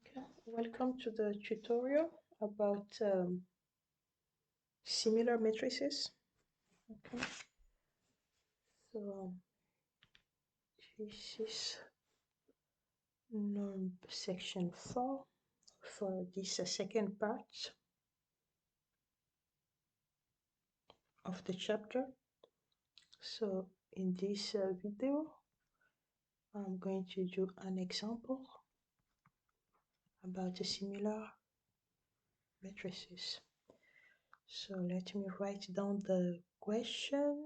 Okay, welcome to the tutorial about similar matrices. Okay, so this is norm section 4 for this second part of the chapter. So in this video, I'm going to do an example about the similar matrices. So let me write down the question.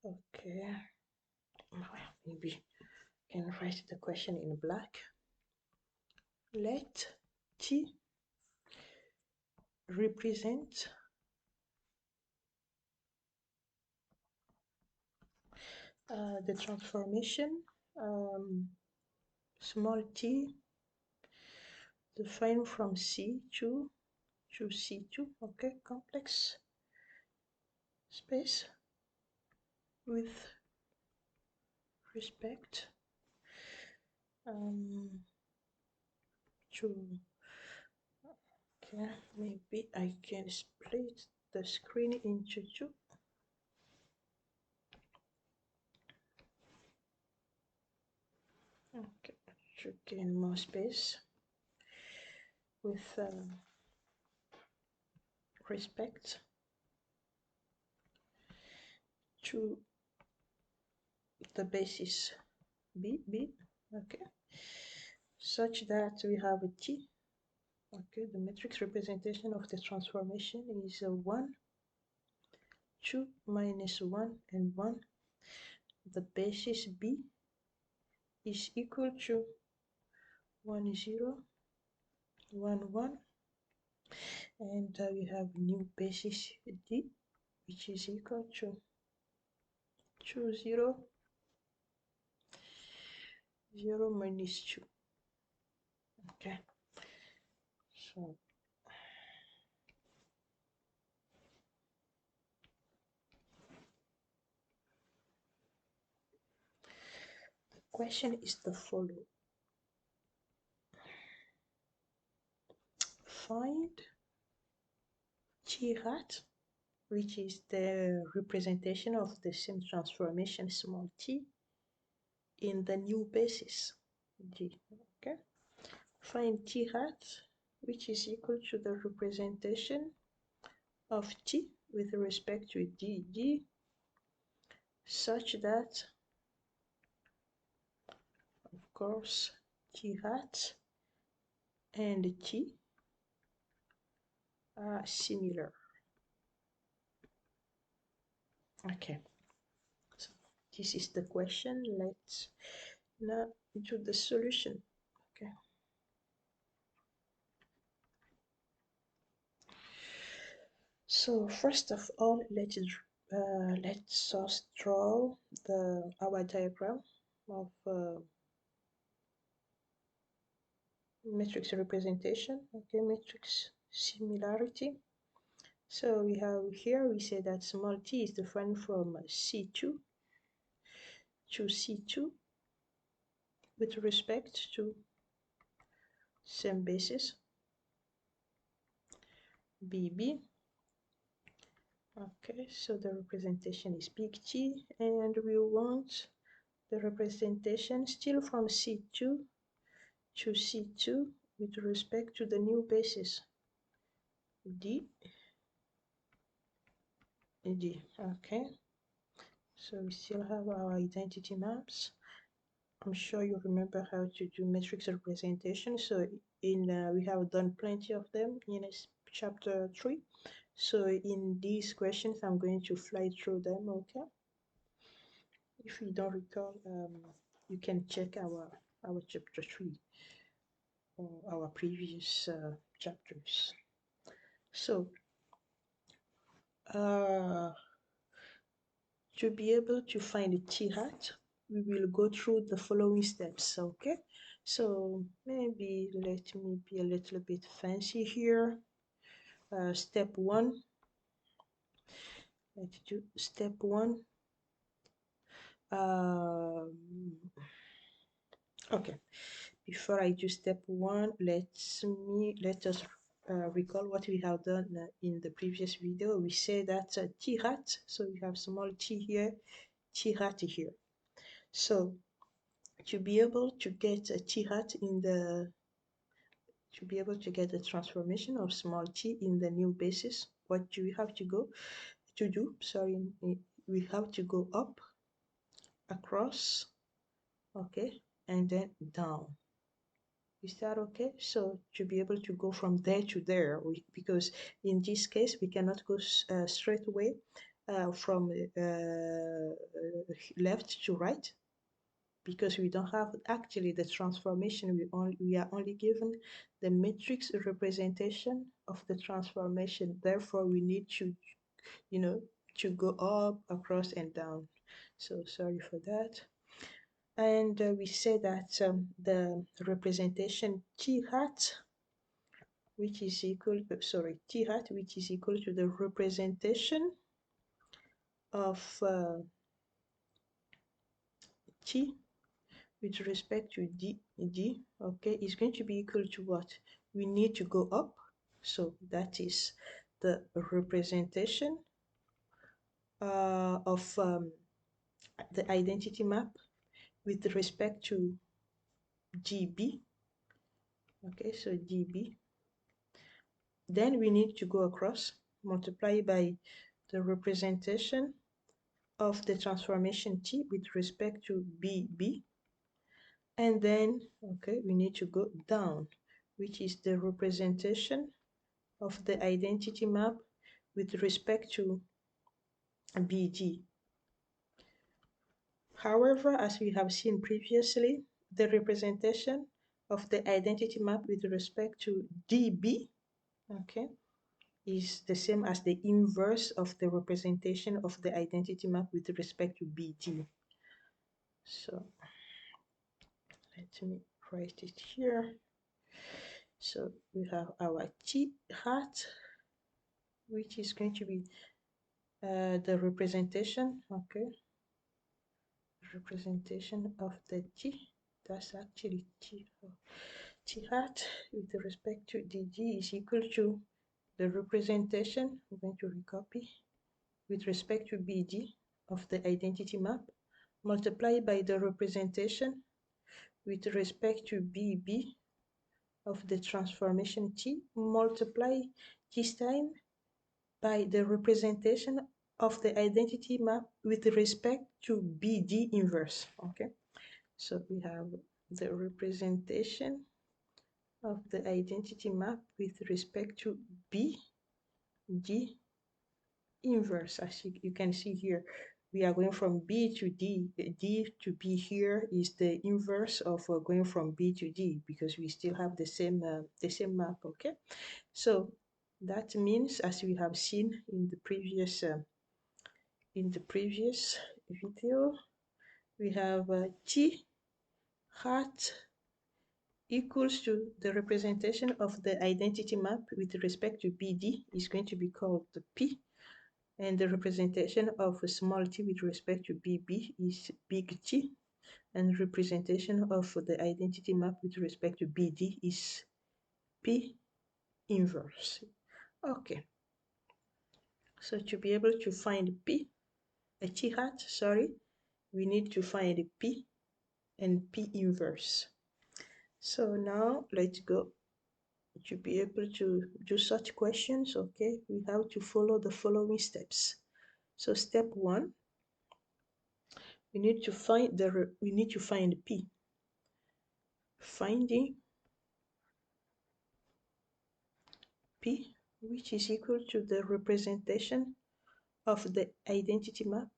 Okay, maybe I can write the question in black. Let T represent the transformation small t defined from C2 to C2, okay, complex space with respect to, okay, maybe I can split the screen into two. Okay, to gain more space with respect to the basis B, okay, such that we have a T. Okay, the matrix representation of the transformation is 1, 2, minus 1, and 1. The basis B is equal to 1, 0, 1, 1. And we have new basis D, which is equal to 2, 0, 0, minus 2. Okay, so the question is the following. Find T hat, which is the representation of the same transformation small t in the new basis D. Okay, find T hat, which is equal to the representation of T with respect to D such that, of course, T hat and T are similar. Okay, so this is the question. Let's now do the solution. Okay, so first of all, let's us draw our diagram of matrix representation. Okay, matrix similarity. So we have here, we say that small t is defined from C2 to C2 with respect to same basis BB. Okay, so the representation is big T, and we want the representation still from C2 to C2 with respect to the new basis D. Okay, so we still have our identity maps. I'm sure you remember how to do matrix representation. So we have done plenty of them in chapter 3. So in these questions, I'm going to fly through them, okay? If you don't recall, you can check our chapter 3 or our previous chapters. So to be able to find the T hat, we will go through the following steps, okay? So maybe let me be a little bit fancy here. Step 1, let's do step 1. Okay, before I do step one, let us recall what we have done in the previous video. We said that t hat, so we have small t here, t hat here. So to be able to get a t hat in the to be able to get the transformation of small t in the new basis, what do we have to do? Sorry, we have to go up, across, okay, and then down. Is that okay? So to be able to go from there to there, because in this case we cannot go straight away from left to right, because we don't have actually the transformation. We are only given the matrix representation of the transformation. Therefore, we need to, to go up, across, and down. So sorry for that. And we say that the representation t hat, which is equal, t hat, which is equal to the representation of t with respect to d, okay, is going to be equal to what? We need to go up, so that is the representation of the identity map with respect to db, okay, so db. Then we need to go across, multiply by the representation of the transformation t with respect to bb, and then, okay, we need to go down, which is the representation of the identity map with respect to bd. However, as we have seen previously, the representation of the identity map with respect to db, okay, is the same as the inverse of the representation of the identity map with respect to bd. So let me write it here. So we have our t hat, which is going to be the representation, okay, representation of the t. That's actually t hat with respect to dg is equal to the representation. I'm going to recopy with respect to bd of the identity map, multiplied by the representation with respect to bb of the transformation t, multiply this time by the representation of the identity map with respect to bd inverse, okay? So we have the representation of the identity map with respect to bd inverse. As you can see here, we are going from b to d. D to b here is the inverse of going from b to d, because we still have the same map, okay? So that means, as we have seen in the previous video, we have t hat equals to the representation of the identity map with respect to bd is going to be called the p, and the representation of a small t with respect to bb is big T, and representation of the identity map with respect to bd is p inverse. Okay, so to be able to find p, a t hat, sorry, we need to find p and p inverse. So now let's go. To be able to do such questions, okay, we have to follow the following steps. So step one, we need to find p. Finding p, which is equal to the representation of the identity map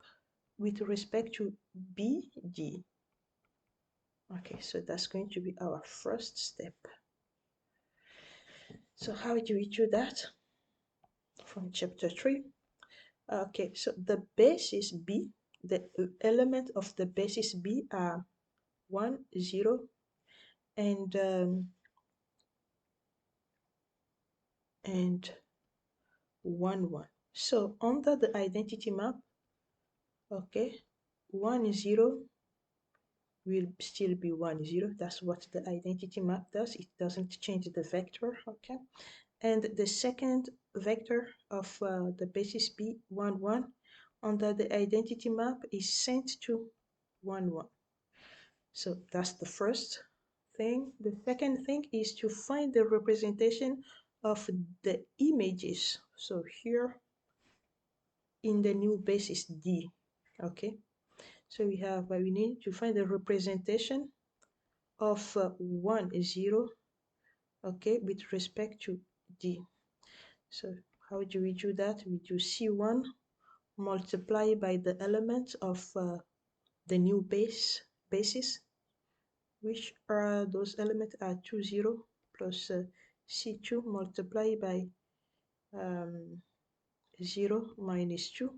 with respect to bd. Okay, so that's going to be our first step. So how do we do that? From chapter 3. Okay, so the basis b, the element of the basis b are 1, 0, and 1, 1. So under the identity map, okay, 1, 0 will still be 1, 0. That's what the identity map does. It doesn't change the vector, okay? And the second vector of the basis B, 1, 1, under the identity map is sent to 1, 1. So that's the first thing. The second thing is to find the representation of the images. So here in the new basis D, okay? So we need to find the representation of 1, 0, okay, with respect to D. So how do we do that? We do C1 multiply by the elements of the new basis, which are those elements are 2, 0 plus C2 multiplied by 0 minus 2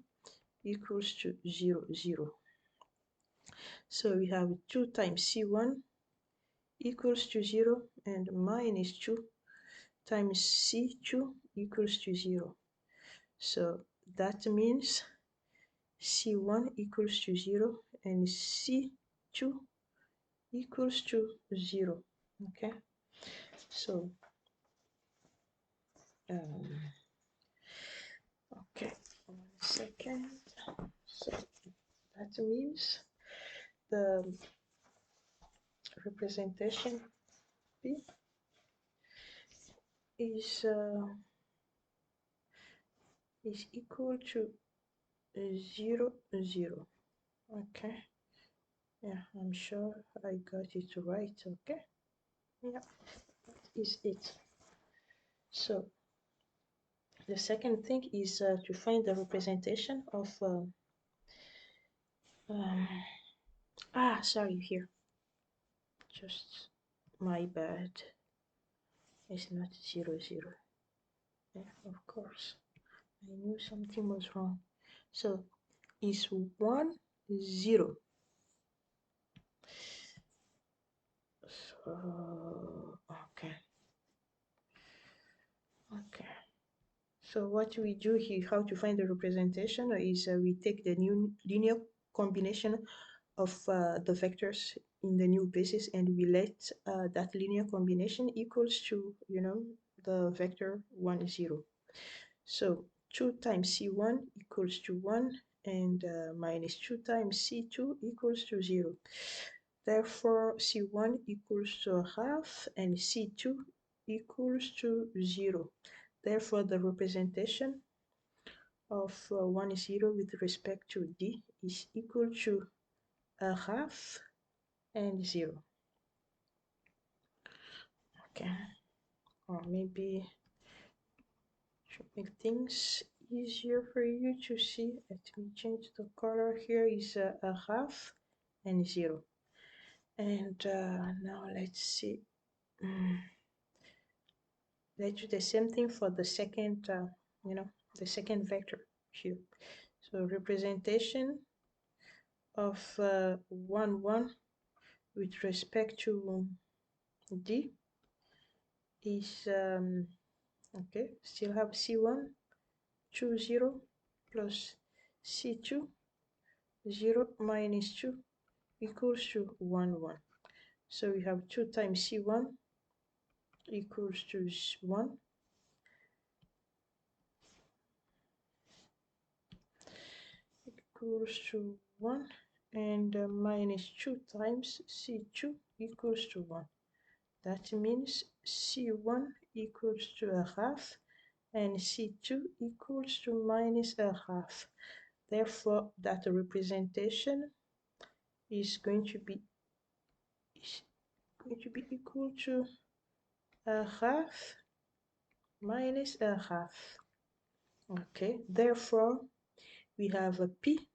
equals to 0, 0. So we have 2 times C1 equals to 0 and minus 2 times C2 equals to 0. So that means C1 equals to 0 and C2 equals to 0. Okay, so okay, 1 second. So that means the representation P is equal to 0, 0. Okay, yeah, I'm sure I got it right. Okay, yeah, that is it. So the second thing is to find the representation of sorry, here, just my bad, it's not 0, 0. Yeah, of course, I knew something was wrong. So it's 1, 0. So okay. So what we do here, how to find the representation, is we take the new linear combination of the vectors in the new basis, and we let that linear combination equals to, the vector 1, 0. So 2 times C1 equals to 1, and minus 2 times C2 equals to 0. Therefore, C1 equals to a half, and C2 equals to 0. Therefore, the representation of 1, 0 with respect to D is equal to a half and 0. Okay, or maybe to make things easier for you to see, let me change the color. Here is a half and 0. And now let's see. Let's do the same thing for the second, the second vector here. So representation of 1, 1 with respect to D is, okay, still have C1, 2, 0 plus C2, 0 minus 2 equals to 1, 1. So we have 2 times C1 equals to 1. Equals to 1, and minus 2 times C2 equals to 1. That means C1 equals to a half and C2 equals to minus a half. Therefore, that representation is going to be equal to a half minus a half. Okay, therefore we have a P.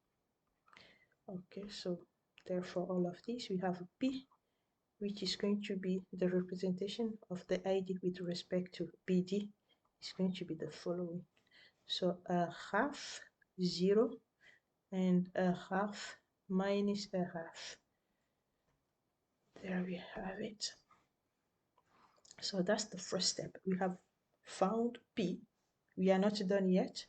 Okay, so therefore all of these we have a P, which is going to be the representation of the ID with respect to BD is going to be the following. So a half, 0, and a half minus a half. There we have it. So that's the first step. We have found P. We are not done yet.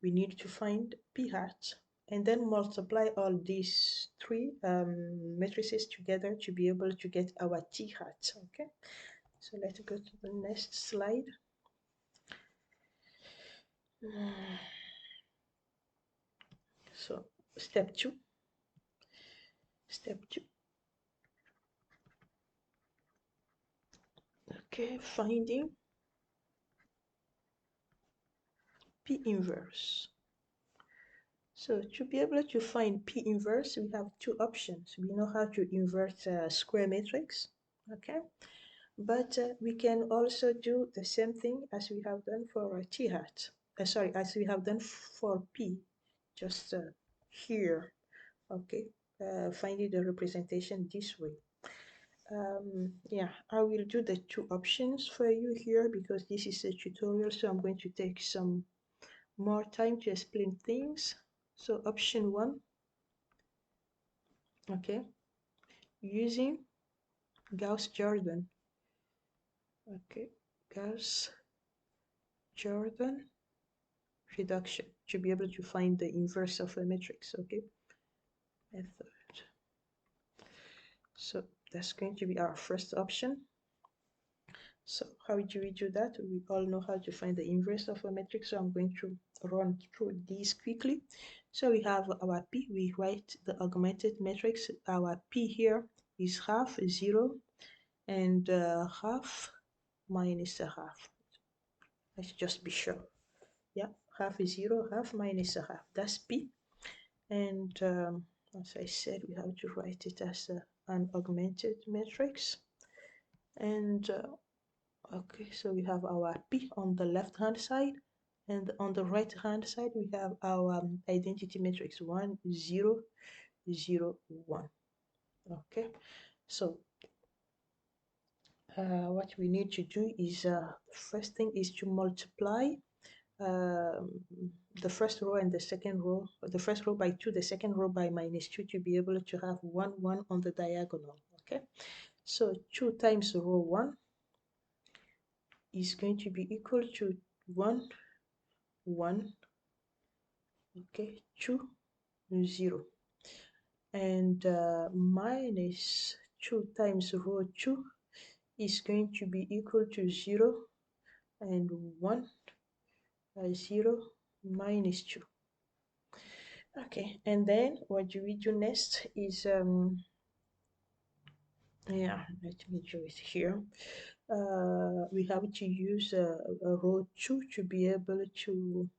We need to find P hat. and then multiply all these three matrices together to be able to get our t hat. Okay, so let's go to the next slide. So step two. Okay, finding P inverse. So to be able to find P inverse, we have two options. We know how to invert a square matrix, okay? But we can also do the same thing as we have done for T hat. Sorry, as we have done for P, just here, okay? Finding the representation this way. Yeah, I will do the two options for you here because this is a tutorial, so I'm going to take some more time to explain things. So option one, okay, using Gauss-Jordan, okay, Gauss-Jordan reduction to be able to find the inverse of a matrix, okay, method. So that's going to be our first option. So how do we do that? We all know how to find the inverse of a matrix, so I'm going to run through these quickly. So we have our P, we write the augmented matrix. Our P here is half, 0, and half minus a half. Let's just be sure. Yeah, half is 0, half minus a half. That's P. And as I said, we have to write it as an augmented matrix. And okay, so we have our P on the left hand side, and on the right hand side we have our identity matrix 1, 0, 0, 1. Okay, so what we need to do is first thing is to multiply um, the first row and the second row, the first row by 2, the second row by -2 to be able to have 1, 1 on the diagonal. Okay, so 2 times row 1 is going to be equal to 1, 1, okay, 2, 0, and minus 2 times row 2 is going to be equal to 0 and 1, 0 minus 2. Okay, and then what do we do next is yeah, let me do it here. We have to use a row 2 to be able to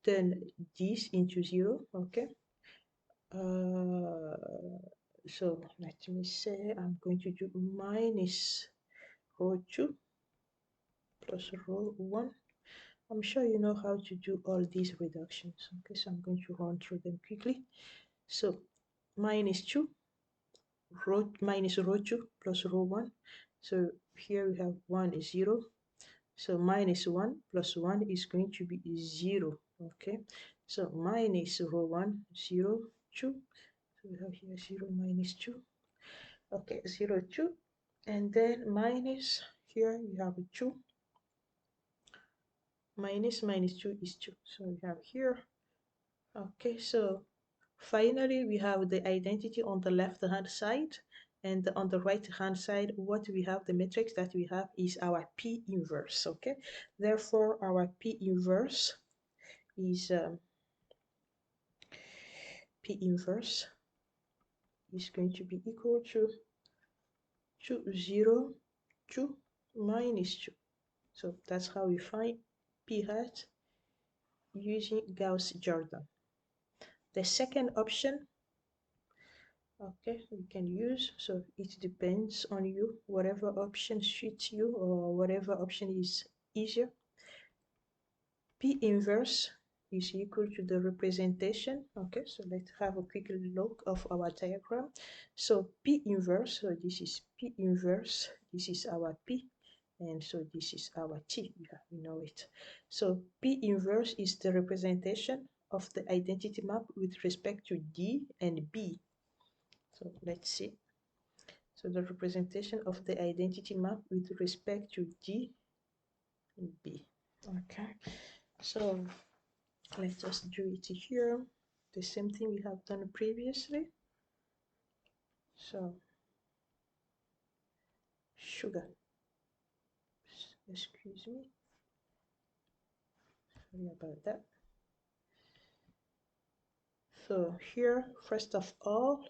turn this into 0. Okay, so let me say I'm going to do minus row 2 plus row 1. I'm sure you know how to do all these reductions. Okay, so I'm going to run through them quickly. So minus 2 minus row 2 plus row 1. So here we have 1 is 0. So minus 1 plus 1 is going to be 0. Okay, so minus row 1, 0, 2. So we have here 0 minus 2. Okay, 0, 2. And then minus, here we have 2. Minus 2 is 2. So we have here. Okay, so finally we have the identity on the left hand side, and on the right hand side what we have, the matrix that we have is our P inverse. Okay, therefore our P inverse is P inverse is going to be equal to 2, 0, 2 minus 2. So that's how we find P hat using Gauss-Jordan. The second option, okay, we can use, so it depends on you, whatever option suits you or whatever option is easier. P inverse is equal to the representation. Okay, so let's have a quick look of our diagram. So P inverse, so this is P inverse, this is our P, and so this is our T. Yeah, we know it. So P inverse is the representation of the identity map with respect to D and B. So let's see. So the representation of the identity map with respect to D and B. Okay, so Let's just do it here. The same thing we have done previously. So sugar, excuse me, sorry about that. So here, first of all,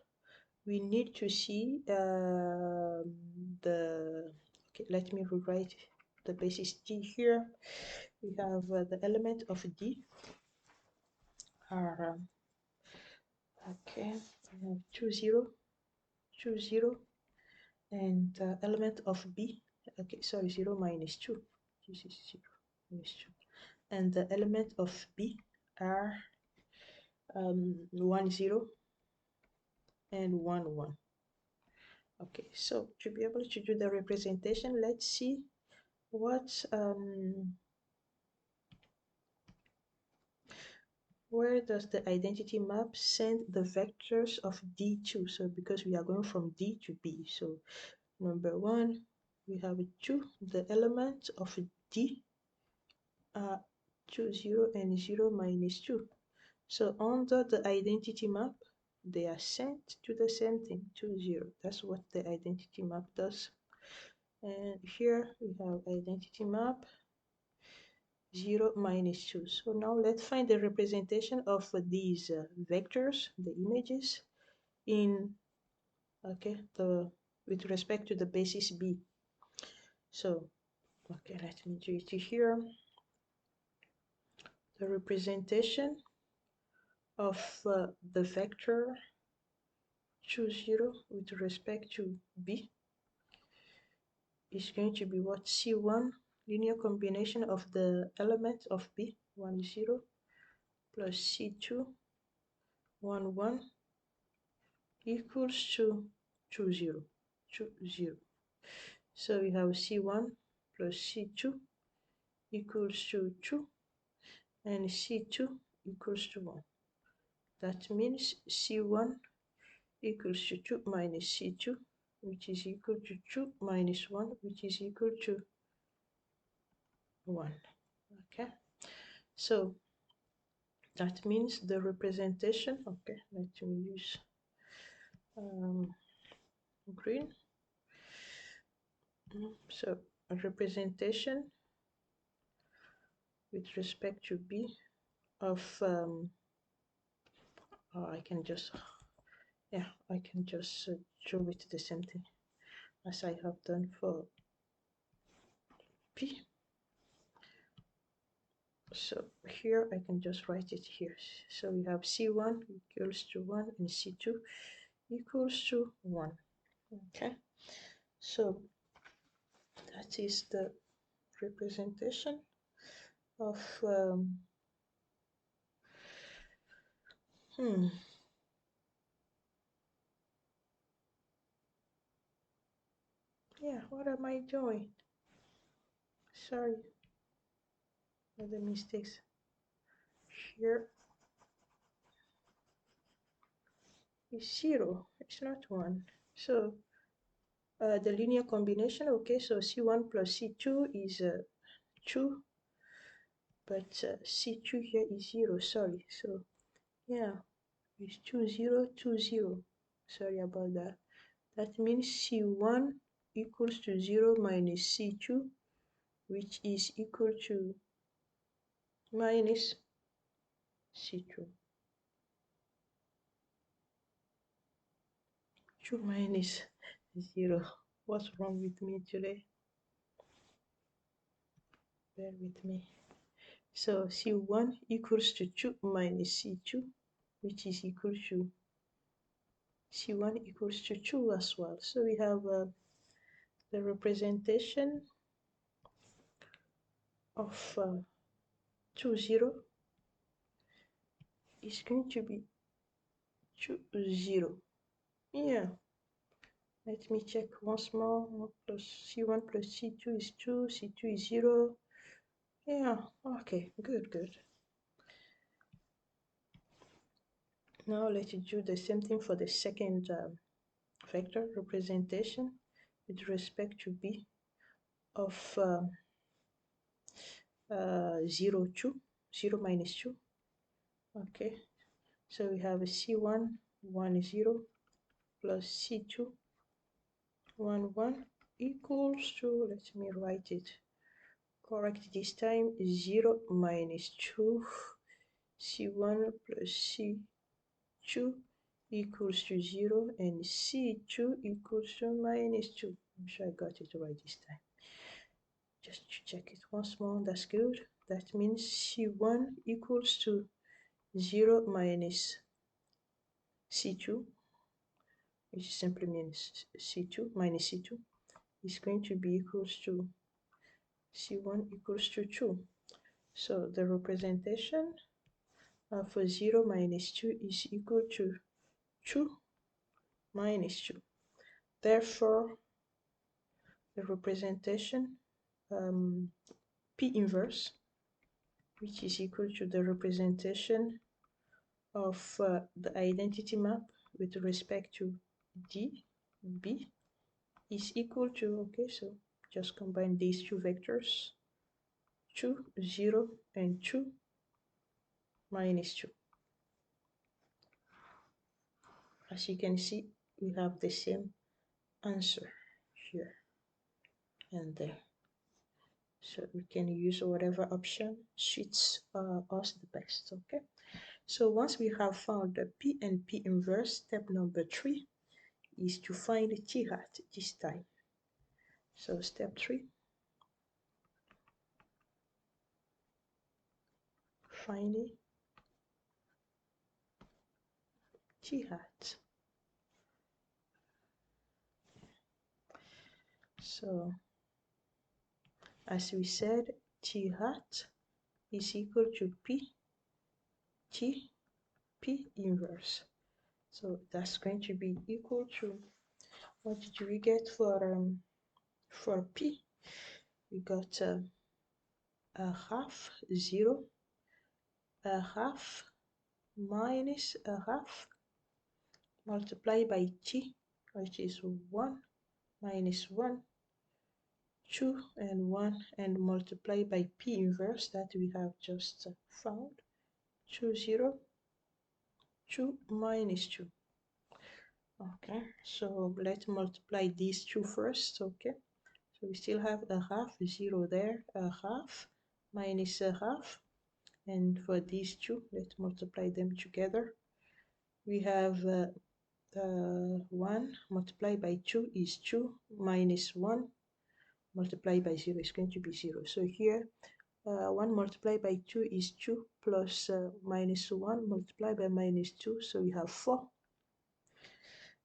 we need to see okay, let me rewrite the basis D here. We have the element of D are, okay, we have 2, 0, 2, 0, and element of B, okay, sorry, 0 minus 2, this is 0 minus 2, and the element of B are 1, 0, and 1, 1. Okay, so to be able to do the representation, let's see what where does the identity map send the vectors of D to? So because we are going from D to B, so number 1, we have 2, the element of D are 2, 0, and 0 minus 2. So under the identity map, they are sent to the same thing, 2, 0. That's what the identity map does. And here we have identity map 0 minus 2. So now let's find the representation of these vectors, the images, in okay with respect to the basis B. So okay, let me do it here. The representation of the vector 2, 0 with respect to B is going to be what? C1 linear combination of the elements of B 1, 0 plus C2 1, 1 equals to 2, 0, 2, 0. So we have C1 plus C2 equals to 2 and C2 equals to 1. That means C1 equals to 2 minus C2, which is equal to 2 minus 1, which is equal to 1. Okay, so that means the representation, okay, let me use green. So a representation with respect to B of I can just show it the same thing as I have done for P. So here I can just write it here. So we have C1 equals to 1 and C2 equals to 1. Okay, so that is the representation of yeah, what am I doing? Sorry for the mistakes. Here is 0, it's not 1. So the linear combination, okay, so C1 plus C2 is 2, but C2 here is 0, sorry. So yeah, it's 2, 0, 2, 0. Sorry about that. That means C1 equals to 0 minus C2, which is equal to minus C2. 2 minus 0. What's wrong with me today? Bear with me. So C1 equals to 2 minus C2, which is equal to C1 equals to 2 as well. So we have the representation of 2, 0 is going to be 2, 0. Yeah. Let me check once more. Plus C1 plus C2 is 2, C2 is 0. Yeah, okay, good, good. Now let's do the same thing for the second vector representation with respect to B of 0, 2, 0 minus 2. Okay, so we have a C1 1 0 plus C2 1 1 equals to, let me write it correct this time, 0 minus 2 C1 plus C2 equals to 0 and C2 equals to minus 2. I'm sure I got it right this time. Just to check it once more, that's good. That means C1 equals to 0 minus C2, which simply means C2 minus C2 is going to be equals to C1 equals to 2. So the representation for 0 minus 2 is equal to 2 minus 2. Therefore, the representation P inverse, which is equal to the representation of the identity map with respect to D, B, is equal to, okay, so just combine these two vectors, 2, 0, and 2 minus 2. As you can see, we have the same answer here and there. So we can use whatever option suits us the best, okay? So once we have found the P and P inverse, step number 3 is to find T hat this time. So step 3, finding T hat. So as we said, T hat is equal to P, T, P inverse. So that's going to be equal to, what did we get for P? We got a half 0, a half minus a half multiplied by T, which is 1 minus 1, 2 and 1, and multiplied by P inverse that we have just found, 2 0, 2 minus 2. Okay, so let's multiply these two first. Okay, so we still have a half 0 there, a half minus a half, and for these two, let's multiply them together. We have 1 multiplied by 2 is 2 minus 1 multiplied by 0 is going to be 0. So here 1 multiplied by 2 is 2 plus minus 1 multiplied by minus 2, so we have 4.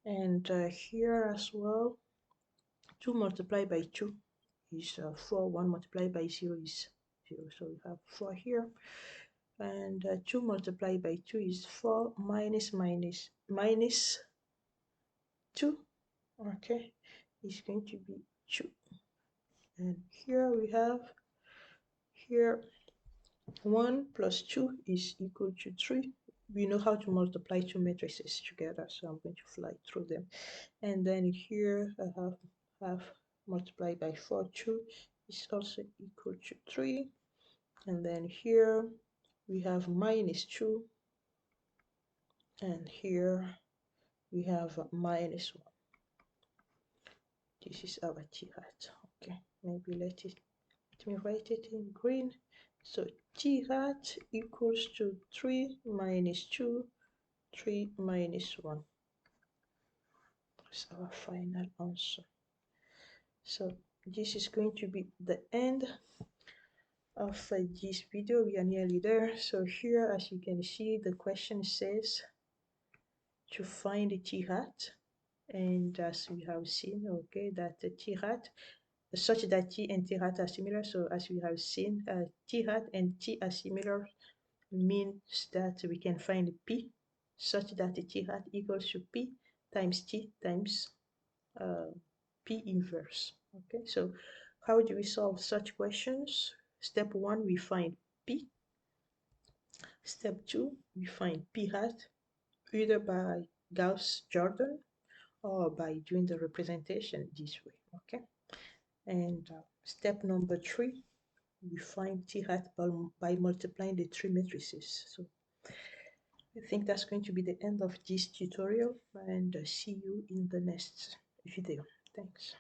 And here as well, 2 multiplied by 2 is 4, 1 multiplied by 0 is 0, so we have 4 here. And 2 multiplied by 2 is 4 minus 2, okay, is going to be 2. And here we have, here 1 plus 2 is equal to 3. We know how to multiply two matrices together, so I'm going to fly through them. And then here I have half multiplied by 4, 2 is also equal to 3. And then here we have minus 2, and here we have minus 1. This is our T hat. Okay, maybe let me write it in green. So T hat equals to 3 minus 2, 3 minus 1. That's our final answer. So this is going to be the end of this video. We are nearly there. So here, as you can see, the question says to find the T hat. And as we have seen, okay, that the T hat, such that T and T hat are similar. So as we have seen, T hat and T are similar means that we can find P such that the T hat equals to P times T times P inverse. Okay, so how do we solve such questions? Step 1, we find P. Step 2, we find P hat either by Gauss-Jordan or by doing the representation this way. Okay, and step number 3, we find T hat by multiplying the three matrices. So I think that's going to be the end of this tutorial, and see you in the next video. Thanks.